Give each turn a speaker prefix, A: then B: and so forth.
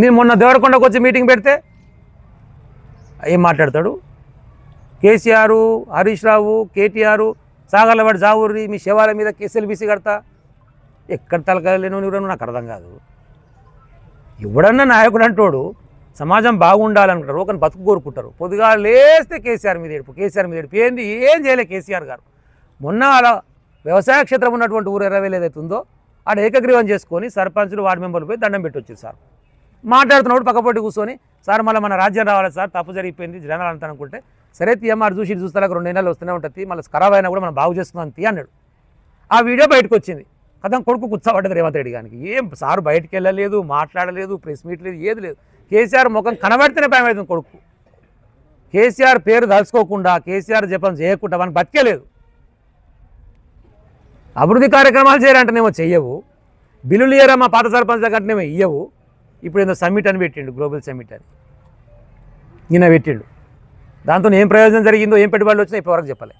A: నేను మొన్న దేవరకొండకు వచ్చి మీటింగ్ పెడితే ఏం మాట్లాడతాడు? కేసీఆర్, హరీష్ రావు, కేటీఆర్ సాగర్లవాడి జావూరి మీ శవాల మీద కేసులు బీసీ కడతా. ఎక్కడ తలకాయలేను నాకు అర్థం కాదు. ఎవడన్నా నాయకుడు అంటోడు సమాజం బాగుండాలనుకుంటారు, ఒకరిని బతుకు కోరుకుంటారు. పొద్దుగా లేస్తే కేసీఆర్ మీద ఏడుపు, కేసీఆర్ మీద ఏడుపు. ఏంది ఏం చేయలే కేసీఆర్ గారు. మొన్న అలా వ్యవసాయ క్షేత్రం ఉన్నటువంటి ఊరు 20,000 ఏదైతే ఉందో ఆడ ఏకగ్రీవం చేసుకొని సర్పంచులు వార్డు మెంబర్లు పోయి దండం పెట్టి వచ్చారు. సార్ మాట్లాడుతున్నప్పుడు పక్కపొట్టి కూర్చొని సార్ మళ్ళీ మన రాజ్యం రావాలి సార్, తప్పు జరిగిపోయింది జనాలు అంతా అనుకుంటే, సరే తీయమ్మారు చూస్తాలకు 2 నెలలు వస్తూనే ఉంటుంది, మళ్ళీ ఖరాబ్ అయినా కూడా మనం బాగు చేస్తున్నాం తీ అన్నాడు. ఆ వీడియో బయటకు వచ్చింది. కథం కొడుకు కూర్చోబడ్డది రేవంత్ రెడ్డి గారికి. ఏం సార్ బయటికి వెళ్ళలేదు, మాట్లాడలేదు, ప్రెస్ మీట్ లేదు, ఏది లేదు. కేసీఆర్ ముఖం కనబడితేనే భయం అవుతుంది కొడుకు. కేసీఆర్ పేరు తలుచుకోకుండా, కేసీఆర్ జపం చేయకుండా మనకు బతికేలేదు. అభివృద్ధి కార్యక్రమాలు చేయాలంటేనేమో చెయ్యవు, బిల్లులు ఇయ్యరా మా పాత సర్పంచ్ కంటేనేమో ఇయ్యవు. ఇప్పుడు ఏదో సమ్మిట్ అని పెట్టిండు, గ్లోబల్ సమ్మిట్ అని నిన్న పెట్టిండు. దాంతో ఏం ప్రయోజనం జరిగిందో, ఏం పెట్టుబడులు వచ్చినా ఇప్పటివరకు చెప్పలే.